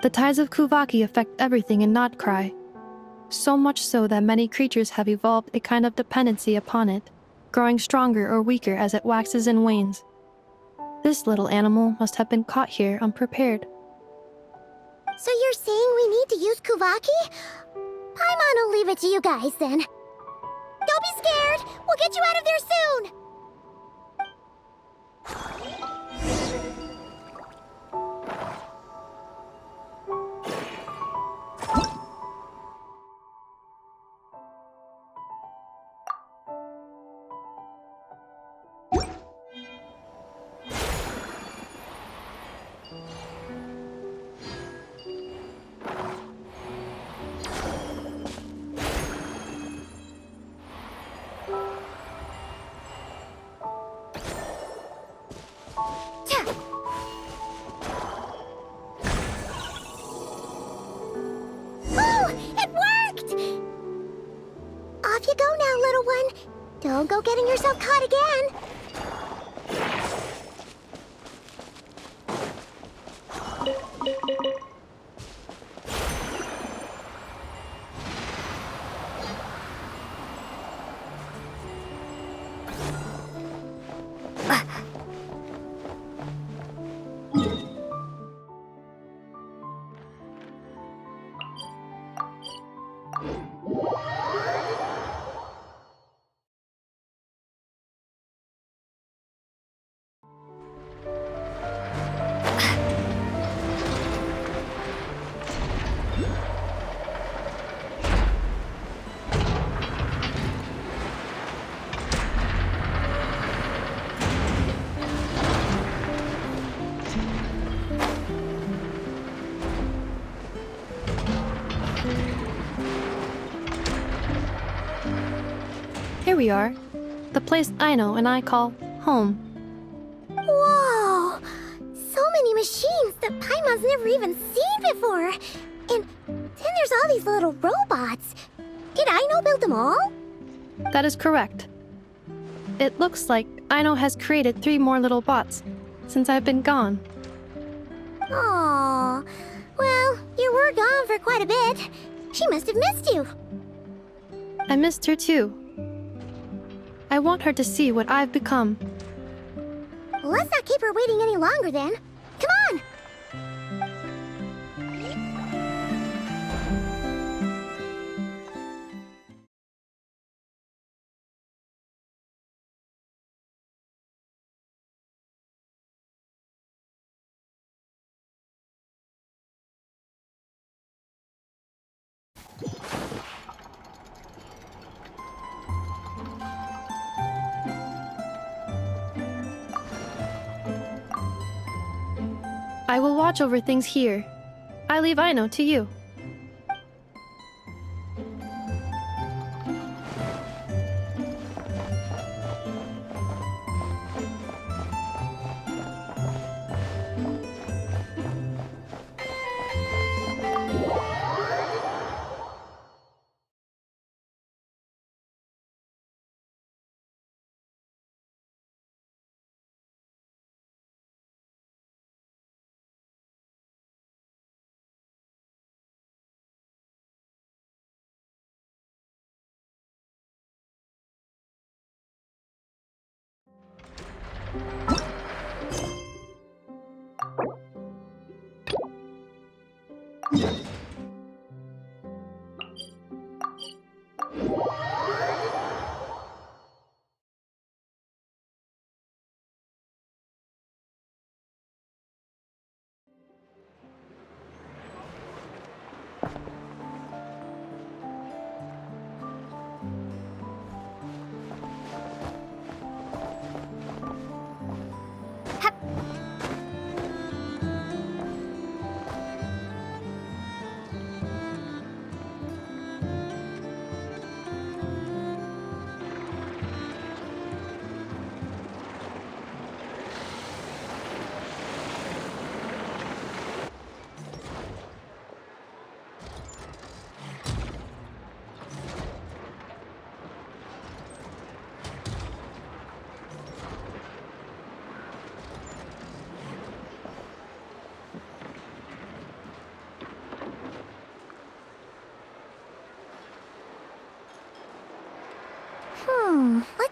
The tides of Kuvaki affect everything in Not Krai. So much so that many creatures have evolved a kind of dependency upon it, growing stronger or weaker as it waxes and wanes. This little animal must have been caught here unprepared. So you're saying we need to use Kuvaki? Paimon will leave it to you guys then. Don't be scared! We'll get you out of there soon! Off you go now, little one. Don't go getting yourself caught again. Here we are, the place Aino and I call home. Whoa! So many machines that Paimon's never even seen before. And then there's all these little robots. Did Aino build them all? That is correct. It looks like Aino has created 3 more little bots since I've been gone. Aww. Well, you were gone for quite a bit. She must have missed you. I missed her too. I want her to see what I've become. Let's not keep her waiting any longer then. Come on! I will watch over things here. I leave Aino to you.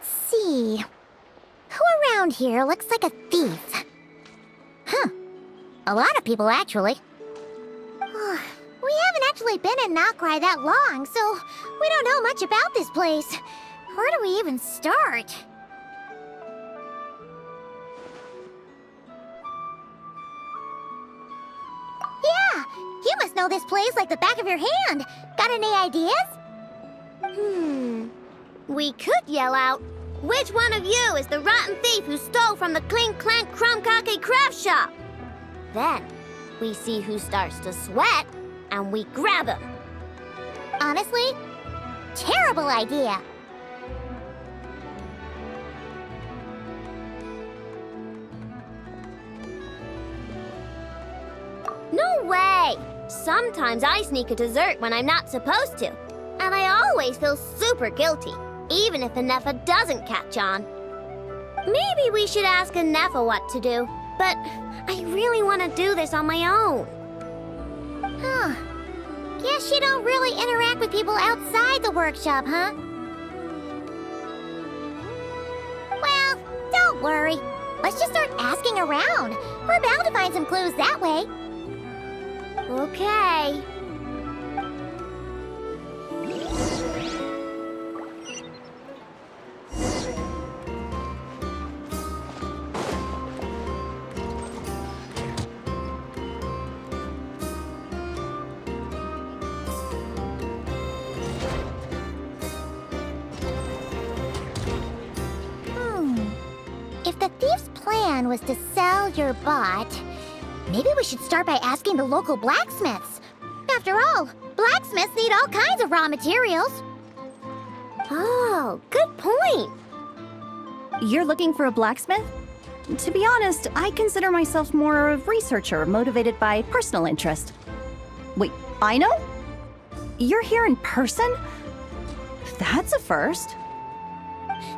Let's see. Who around here looks like a thief? Huh. A lot of people, actually. We haven't actually been in Krai that long, so we don't know much about this place. Where do we even start? Yeah, you must know this place like the back of your hand. Got any ideas? We could yell out, "Which one of you is the rotten thief who stole from the Clink Clank Crumb-Kake craft shop?" Then, we see who starts to sweat, and we grab him. Honestly, terrible idea. No way! Sometimes I sneak a dessert when I'm not supposed to, and I always feel super guilty, even if Anefa doesn't catch on. Maybe we should ask Anefa what to do, but I really want to do this on my own. Huh. Guess you don't really interact with people outside the workshop, huh? Well, don't worry. Let's just start asking around. We're bound to find some clues that way. Okay. If the thief's plan was to sell your bot, maybe we should start by asking the local blacksmiths. After all, blacksmiths need all kinds of raw materials. Oh, good point. You're looking for a blacksmith? To be honest, I consider myself more a researcher motivated by personal interest. Wait, I know? You're here in person? That's a first.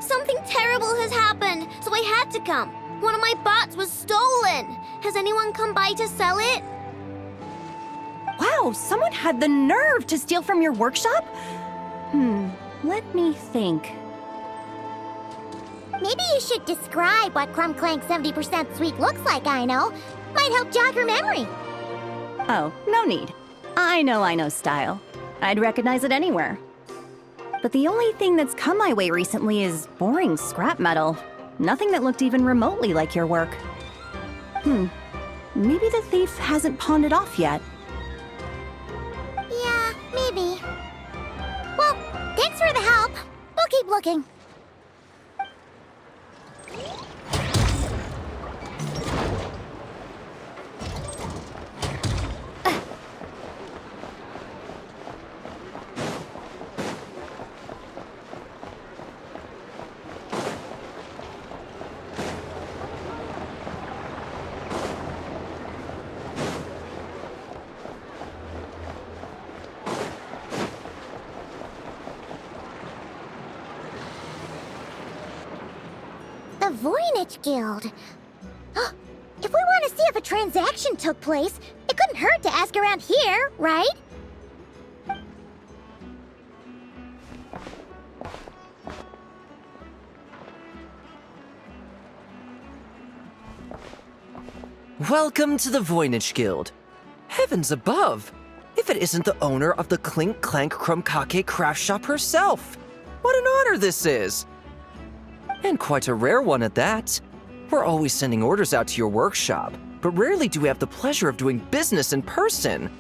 Something terrible has happened, so I had to come. One of my bots was stolen. Has anyone come by to sell it? Wow, someone had the nerve to steal from your workshop? Let me think. Maybe you should describe what Crumb Clank 70% sweet looks like, I know. Might help jog your memory. Oh, no need. I know style. I'd recognize it anywhere. But the only thing that's come my way recently is boring scrap metal. Nothing that looked even remotely like your work. Maybe the thief hasn't pawned it off yet. Yeah, maybe. Well, thanks for the help. We'll keep looking. The Voynich Guild. If we want to see if a transaction took place, it couldn't hurt to ask around here, right? Welcome to the Voynich Guild. Heavens above! If it isn't the owner of the Clink Clank Crumb-Kake craft shop herself! What an honor this is! And quite a rare one at that. We're always sending orders out to your workshop, but rarely do we have the pleasure of doing business in person.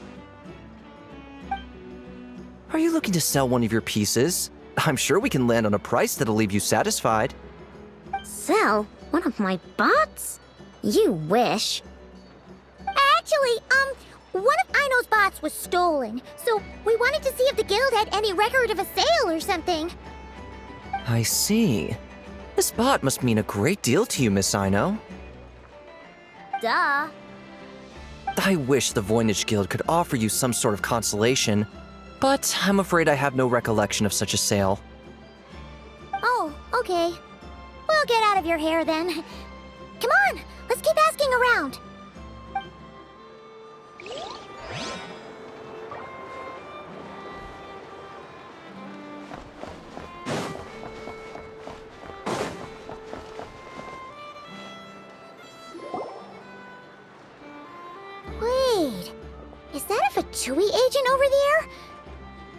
Are you looking to sell one of your pieces? I'm sure we can land on a price that'll leave you satisfied. Sell one of my bots? You wish. Actually, one of Aino's bots was stolen, so we wanted to see if the guild had any record of a sale or something. I see. This bot must mean a great deal to you, Miss Aino. Duh. I wish the Voynich Guild could offer you some sort of consolation, but I'm afraid I have no recollection of such a sale. Oh, okay. We'll get out of your hair then. Come on, let's keep asking around. Fatui agent over there?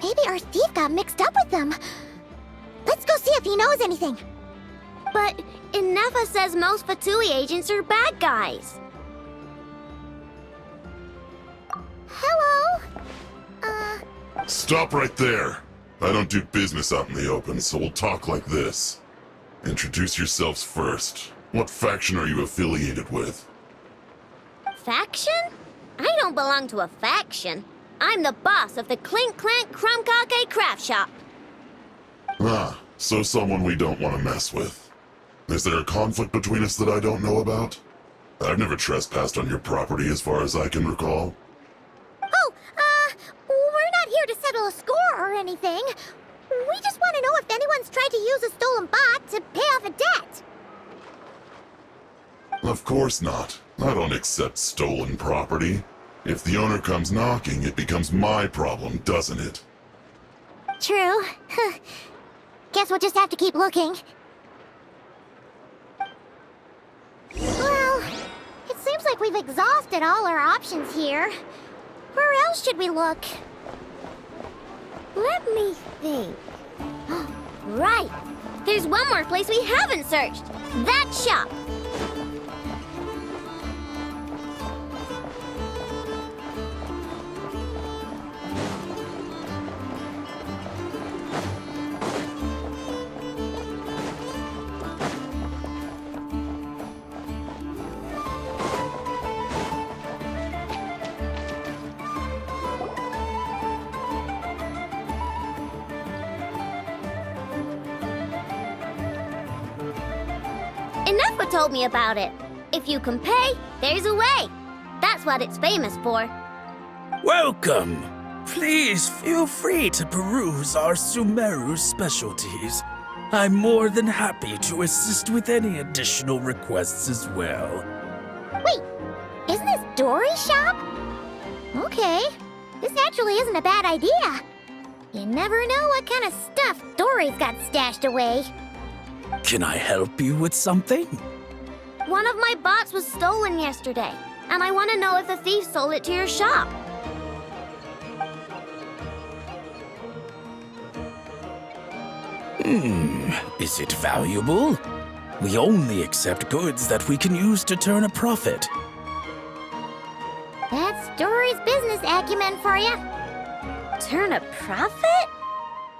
Maybe our thief got mixed up with them. Let's go see if he knows anything. But Inefa says most Fatui agents are bad guys. Hello? Stop right there. I don't do business out in the open, so we'll talk like this. Introduce yourselves first. What faction are you affiliated with? Faction? I don't belong to a faction. I'm the boss of the Clink Clank Crumkake Craft Shop. Ah, so someone we don't want to mess with. Is there a conflict between us that I don't know about? I've never trespassed on your property as far as I can recall. Oh, we're not here to settle a score or anything. We just want to know if anyone's tried to use a stolen bot to pay off a debt. Of course not. I don't accept stolen property. If the owner comes knocking, it becomes my problem, doesn't it? True. Guess we'll just have to keep looking. Well, it seems like we've exhausted all our options here. Where else should we look? Let me think. Right! There's one more place we haven't searched. That shop! Inefa told me about it. If you can pay, there's a way. That's what it's famous for. Welcome! Please feel free to peruse our Sumeru specialties. I'm more than happy to assist with any additional requests as well. Wait, isn't this Dory's shop? Okay, this actually isn't a bad idea. You never know what kind of stuff Dory's got stashed away. Can I help you with something? One of my bots was stolen yesterday, and I want to know if the thief sold it to your shop. Is it valuable? We only accept goods that we can use to turn a profit. That's Dory's business acumen for you. Turn a profit?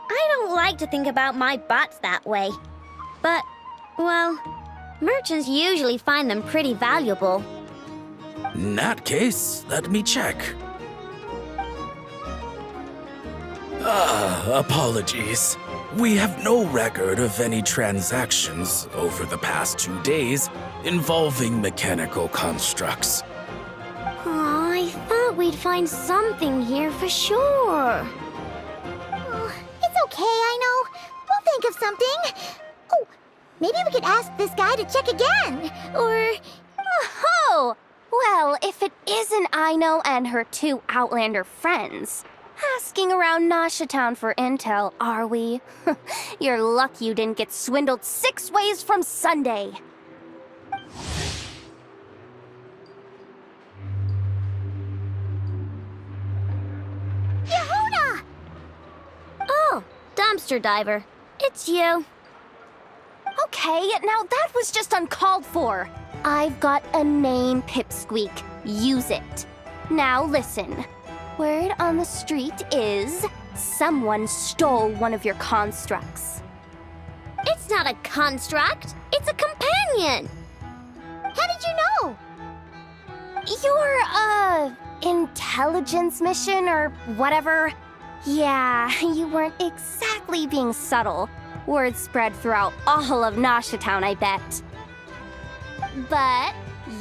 I don't like to think about my bots that way. But, well, merchants usually find them pretty valuable. In that case, let me check. Apologies. We have no record of any transactions over the past 2 days involving mechanical constructs. Aw, I thought we'd find something here for sure. Oh, it's okay, I know. We'll think of something. Oh, maybe we could ask this guy to check again. Or... Oh! Well, if it isn't Aino and her 2 Outlander friends. Asking around Nasha Town for intel, are we? You're lucky you didn't get swindled 6 ways from Sunday. Yehuda! Oh, dumpster diver. It's you. Okay, now that was just uncalled for. I've got a name, Pipsqueak. Use it. Now listen. Word on the street is someone stole one of your constructs. It's not a construct. It's a companion. How did you know? Your, intelligence mission or whatever. Yeah, you weren't exactly being subtle. Word spread throughout all of Nasha Town, I bet. But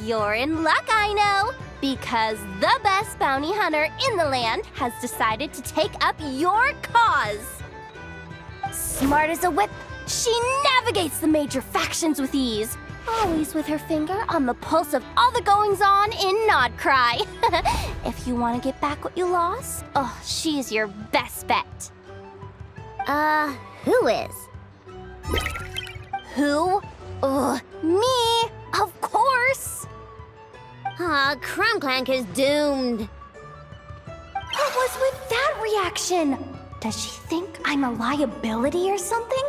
you're in luck, I know, because the best bounty hunter in the land has decided to take up your cause. Smart as a whip, she navigates the major factions with ease, always with her finger on the pulse of all the goings-on in Krai. If you want to get back what you lost, oh, she's your best bet. Who is? Who? Me, of course. Aw, Crumclank is doomed. is with that reaction? Does she think I'm a liability or something?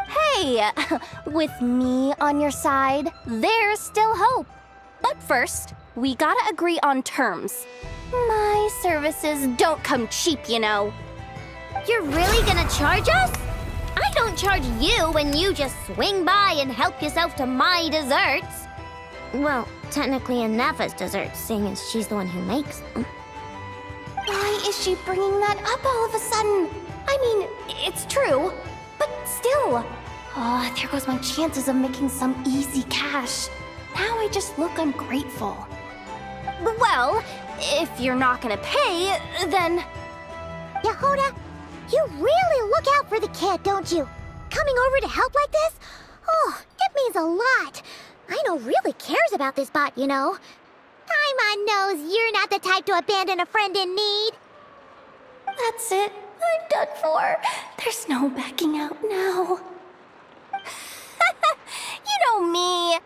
Hey, with me on your side, there's still hope. But first, we gotta agree on terms. My services don't come cheap, you know. You're really gonna charge us? I don't charge you when you just swing by and help yourself to my desserts. Well, technically Anefa's desserts, seeing as she's the one who makes them. Why is she bringing that up all of a sudden? I mean, it's true, but still. Oh, there goes my chances of making some easy cash. Now I just look ungrateful. Well, if you're not gonna pay, then... Yehuda, you really look out for the kid, don't you? Coming over to help like this? Oh, it means a lot. Aino really cares about this bot, you know. Paimon knows you're not the type to abandon a friend in need. That's it. I'm done for. There's no backing out now. You know me.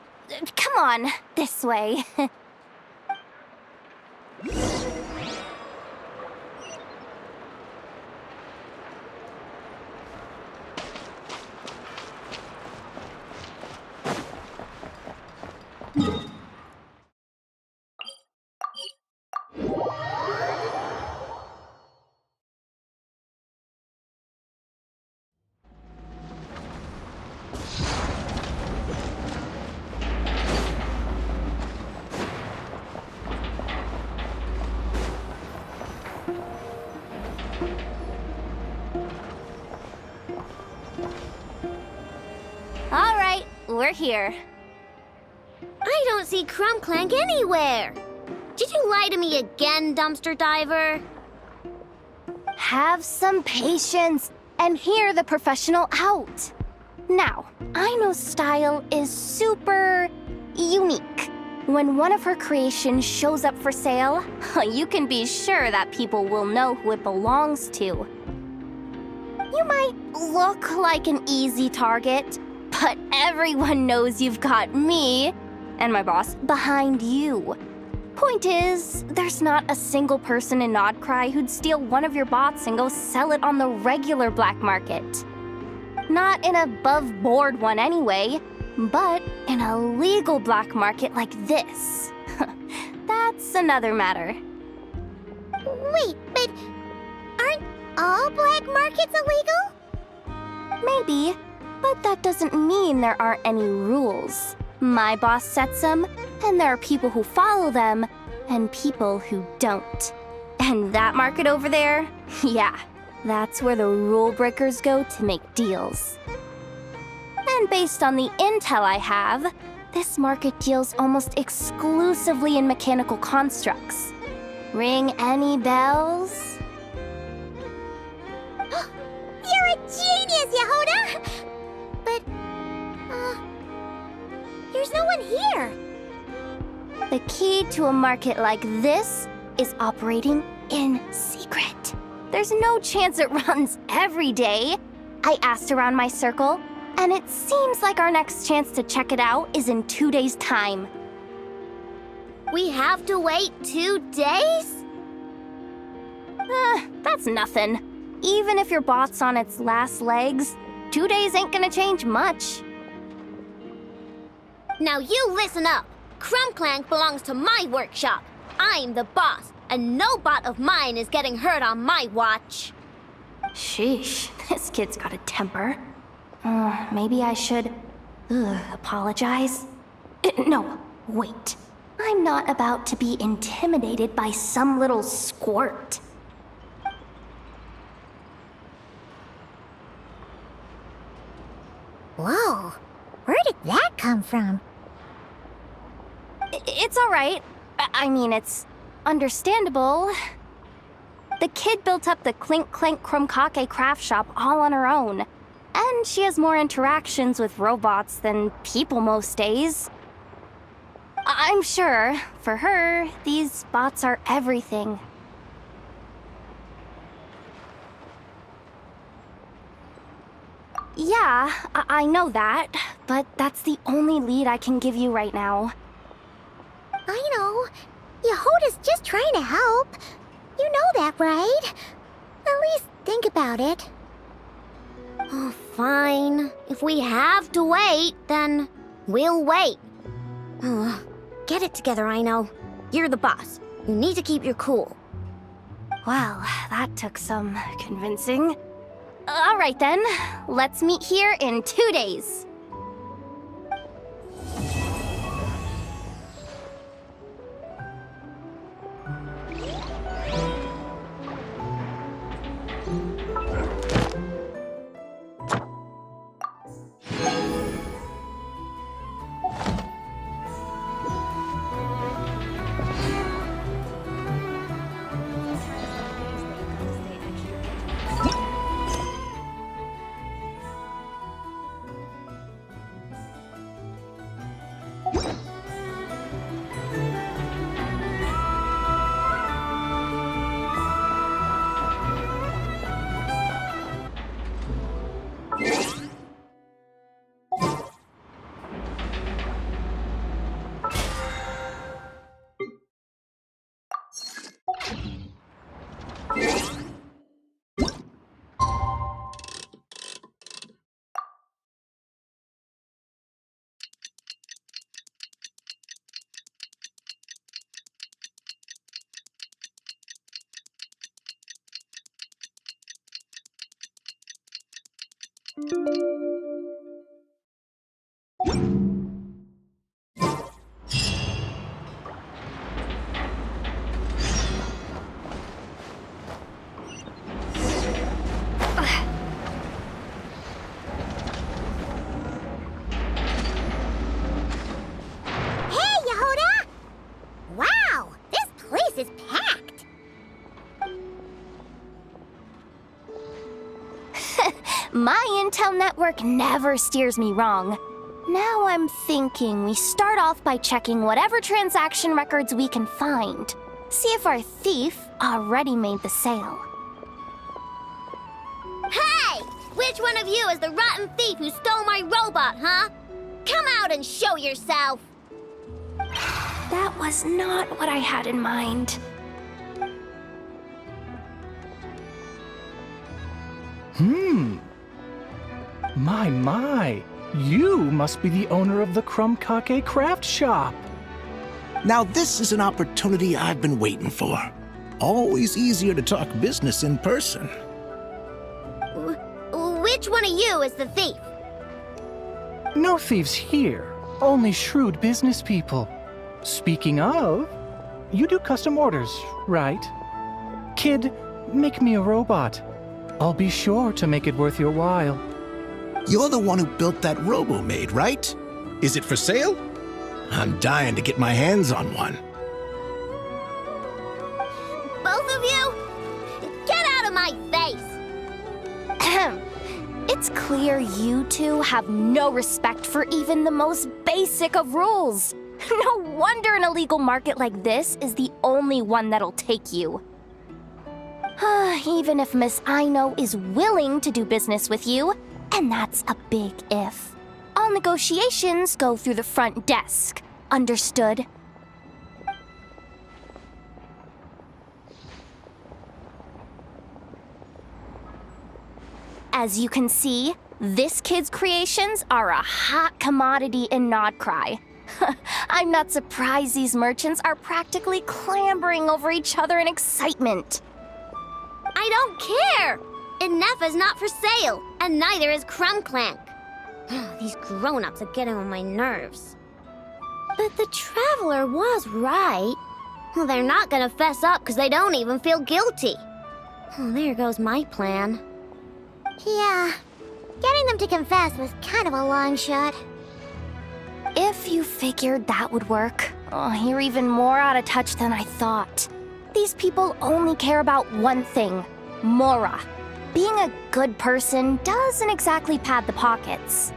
Come on, this way. All right, we're here. I don't see Crumb Clank anywhere. Did you lie to me again, dumpster diver? Have some patience and hear the professional out. Now, Aino's style is super unique. When one of her creations shows up for sale, you can be sure that people will know who it belongs to. You might look like an easy target, but everyone knows you've got me and my boss behind you. Point is, there's not a single person in Krai who'd steal one of your bots and go sell it on the regular black market. Not an above-board one anyway, but in a legal black market like this. That's another matter. Wait, but aren't all black markets illegal? Maybe, but that doesn't mean there aren't any rules. My boss sets them, and there are people who follow them, and people who don't. And that market over there, yeah, that's where the rule breakers go to make deals. And based on the intel I have, this market deals almost exclusively in mechanical constructs. Ring any bells? You're a genius, Yehuda! But, there's no one here. The key to a market like this is operating in secret. There's no chance it runs every day. I asked around my circle, and it seems like our next chance to check it out is in 2 days' time. We have to wait 2 days? That's nothing. Even if your bot's on its last legs, 2 days ain't gonna change much. Now you listen up. Crumb Clank belongs to my workshop. I'm the boss, and no bot of mine is getting hurt on my watch. Sheesh, this kid's got a temper. Maybe I should apologize. No, wait. I'm not about to be intimidated by some little squirt. Whoa, where did that come from? It's all right. I mean, it's understandable. The kid built up the Clink Clank Krumkake craft shop all on her own. And she has more interactions with robots than people most days. I'm sure, for her, these bots are everything. Yeah, I know that, but that's the only lead I can give you right now. I know. Yehuda's just trying to help. You know that, right? At least think about it. Oh, fine. If we have to wait, then we'll wait. Get it together, I know. You're the boss. You need to keep your cool. Well, that took some convincing. All right then, let's meet here in 2 days. My intel network never steers me wrong. Now I'm thinking we start off by checking whatever transaction records we can find. See if our thief already made the sale. Hey! Which one of you is the rotten thief who stole my robot, huh? Come out and show yourself! That was not what I had in mind. My, you must be the owner of the Krumkake craft shop. Now this is an opportunity I've been waiting for. Always easier to talk business in person. Which one of you is the thief? No thieves here, only shrewd business people. Speaking of, you do custom orders, right? Kid, make me a robot. I'll be sure to make it worth your while. You're the one who built that Robo-Maid, right? Is it for sale? I'm dying to get my hands on one. Both of you? Get out of my face! It's clear you two have no respect for even the most basic of rules. No wonder an illegal market like this is the only one that'll take you. Even if Miss Aino is willing to do business with you, and that's a big if, all negotiations go through the front desk. Understood? As you can see, this kid's creations are a hot commodity in Krai. I'm not surprised these merchants are practically clambering over each other in excitement. I don't care! Inefa's not for sale, and neither is Krumklank. These grown-ups are getting on my nerves. But the Traveler was right. Well, they're not gonna fess up because they don't even feel guilty. Oh, there goes my plan. Yeah, getting them to confess was kind of a long shot. If you figured that would work, you're even more out of touch than I thought. These people only care about one thing, Mora. Being a good person doesn't exactly pad the pockets.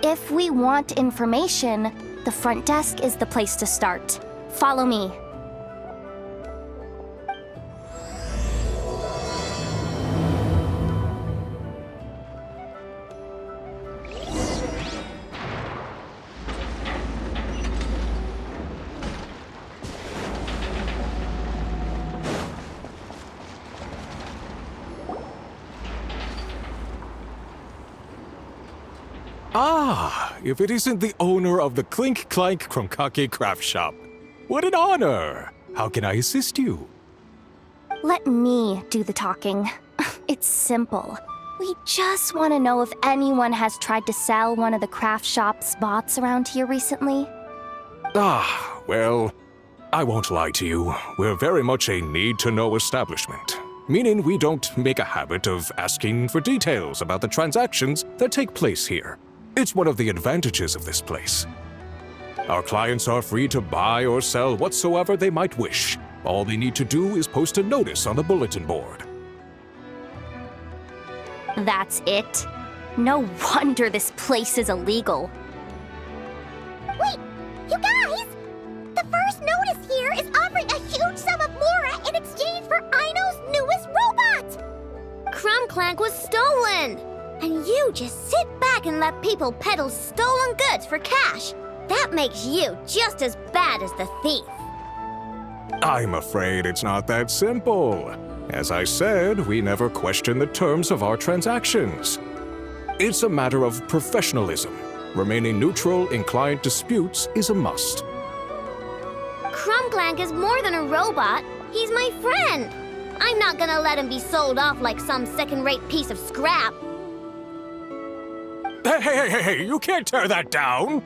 If we want information, the front desk is the place to start. Follow me. Ah, if it isn't the owner of the Clink Clank Kromkake Craft Shop. What an honor! How can I assist you? Let me do the talking. It's simple. We just want to know if anyone has tried to sell one of the craft shop's bots around here recently. Ah, well, I won't lie to you. We're very much a need-to-know establishment, meaning we don't make a habit of asking for details about the transactions that take place here. It's one of the advantages of this place. Our clients are free to buy or sell whatsoever they might wish. All they need to do is post a notice on the bulletin board. That's it? No wonder this place is illegal. Wait, you guys! The first notice here is offering a huge sum of Mora in exchange for Aino's newest robot! Krumclank was stolen! And you just sit back and let people peddle stolen goods for cash. That makes you just as bad as the thief. I'm afraid it's not that simple. As I said, we never question the terms of our transactions. It's a matter of professionalism. Remaining neutral in client disputes is a must. Krumclank is more than a robot. He's my friend. I'm not gonna let him be sold off like some second-rate piece of scrap. Hey, you can't tear that down!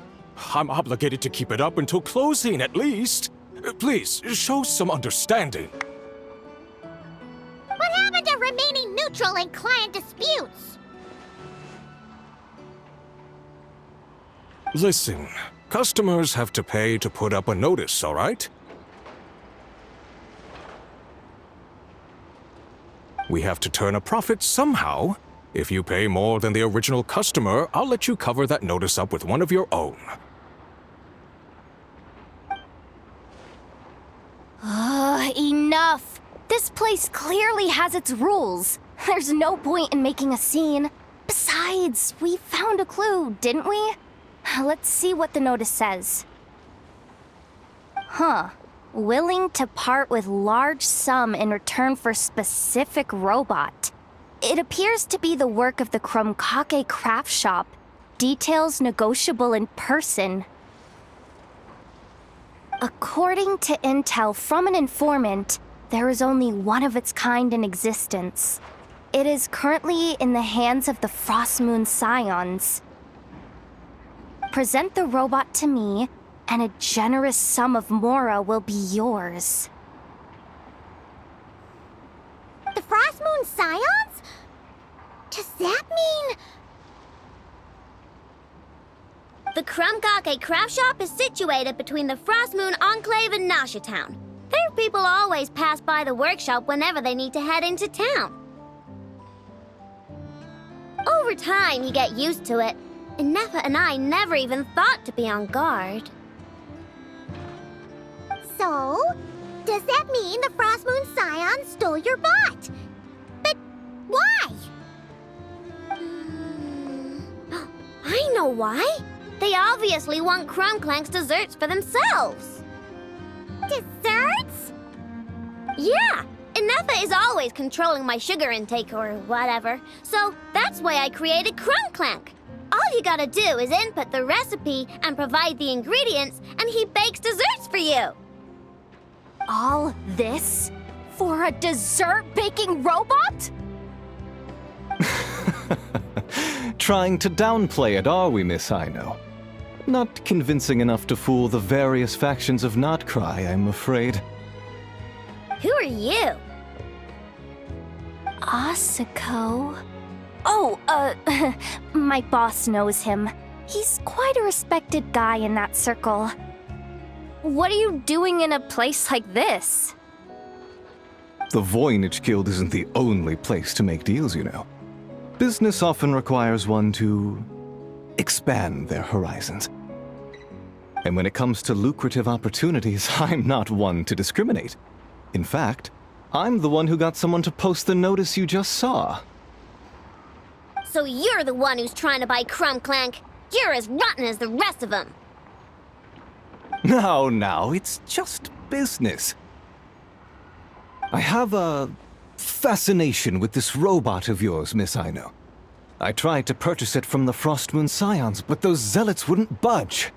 I'm obligated to keep it up until closing, at least. Please, show some understanding. What happened to remaining neutral in client disputes? Listen, customers have to pay to put up a notice, all right? We have to turn a profit somehow. If you pay more than the original customer, I'll let you cover that notice up with one of your own. Enough! This place clearly has its rules. There's no point in making a scene. Besides, we found a clue, didn't we? Let's see what the notice says. Huh. Willing to part with large sum in return for specific robot. It appears to be the work of the Kromkake Craft Shop. Details negotiable in person. According to intel from an informant, there is only one of its kind in existence. It is currently in the hands of the Frostmoon Scions. Present the robot to me, and a generous sum of Mora will be yours. The Frostmoon Scions? Does that mean... The Krumkake Craft Shop is situated between the Frostmoon Enclave and Nasha Town. Their people always pass by the workshop whenever they need to head into town. Over time, you get used to it, and Nefa and I never even thought to be on guard. So, does that mean the Frostmoon Scion stole your bot? But why? I know why. They obviously want Krumclank's desserts for themselves. Desserts? Yeah, and Nefa is always controlling my sugar intake or whatever, so that's why I created Krumclank. All you gotta do is input the recipe and provide the ingredients, and he bakes desserts for you. All this for a dessert-baking robot? Trying to downplay it, are we, Miss Aino? Not convincing enough to fool the various factions of Not Krai, I'm afraid. Who are you? Asako? Oh, my boss knows him. He's quite a respected guy in that circle. What are you doing in a place like this? The Voynich Guild isn't the only place to make deals, you know. Business often requires one to expand their horizons. And when it comes to lucrative opportunities, I'm not one to discriminate. In fact, I'm the one who got someone to post the notice you just saw. So you're the one who's trying to buy Krumclank. You're as rotten as the rest of them. Now, it's just business. I have a fascination with this robot of yours, Miss Aino. I tried to purchase it from the Frostmoon Scions, but those zealots wouldn't budge.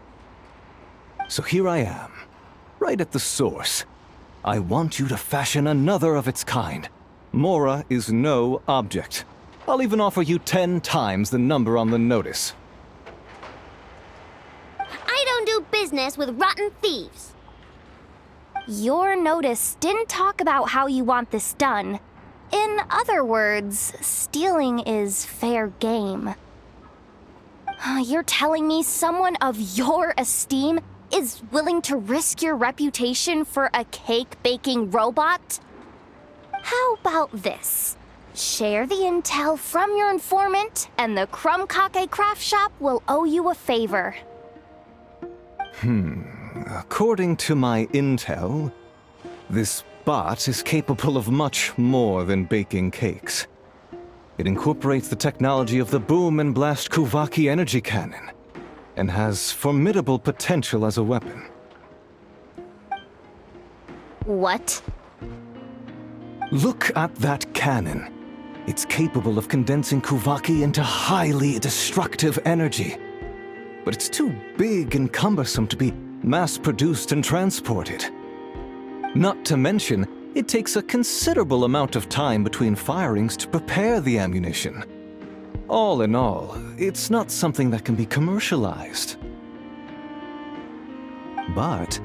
So here I am, right at the source. I want you to fashion another of its kind. Mora is no object. I'll even offer you 10 times the number on the notice. I don't do business with rotten thieves. Your notice didn't talk about how you want this done. In other words, stealing is fair game. You're telling me someone of your esteem is willing to risk your reputation for a cake-baking robot? How about this? Share the intel from your informant, and the Krumkake craft shop will owe you a favor. According to my intel, this bot is capable of much more than baking cakes. It incorporates the technology of the Boom and Blast Kuvaki energy cannon, and has formidable potential as a weapon. What? Look at that cannon. It's capable of condensing Kuvaki into highly destructive energy. But it's too big and cumbersome to be mass-produced and transported. Not to mention, it takes a considerable amount of time between firings to prepare the ammunition. All in all, it's not something that can be commercialized. But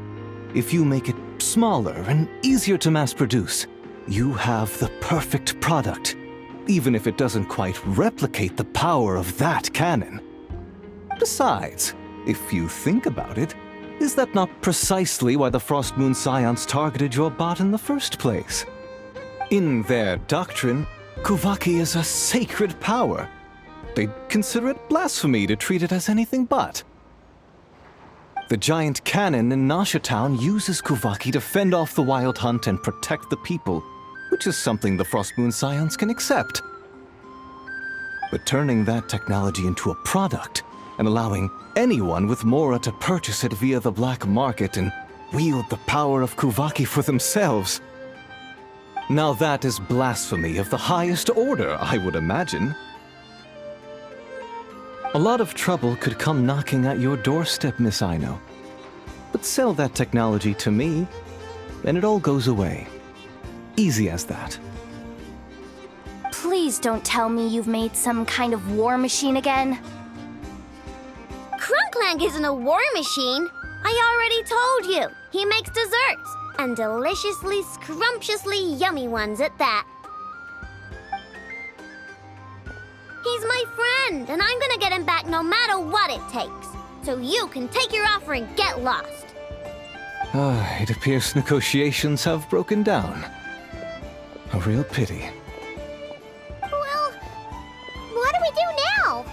if you make it smaller and easier to mass-produce, you have the perfect product, even if it doesn't quite replicate the power of that cannon. Besides, if you think about it, is that not precisely why the Frostmoon Scions targeted your bot in the first place? In their doctrine, Kuvaki is a sacred power. They'd consider it blasphemy to treat it as anything but. The giant cannon in Nasha Town uses Kuvaki to fend off the wild hunt and protect the people, which is something the Frostmoon Scions can accept. But turning that technology into a product and allowing anyone with Mora to purchase it via the black market and wield the power of Kuvaki for themselves. Now that is blasphemy of the highest order, I would imagine. A lot of trouble could come knocking at your doorstep, Miss Aino. But sell that technology to me, and it all goes away. Easy as that. Please don't tell me you've made some kind of war machine again. Krumklank isn't a war machine. I already told you. He makes desserts, and deliciously, scrumptiously yummy ones at that. He's my friend, and I'm gonna get him back no matter what it takes. So you can take your offer and get lost. It appears negotiations have broken down. A real pity. Well, what do we do now?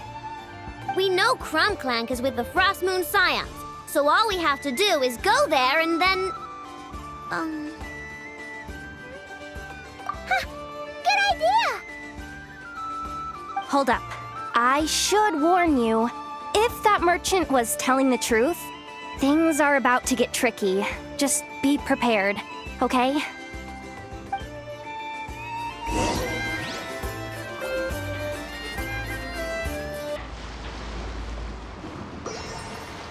We know Krumklank is with the Frostmoon Scions, so all we have to do is go there and then... Good idea! Hold up. I should warn you. If that merchant was telling the truth, things are about to get tricky. Just be prepared, okay?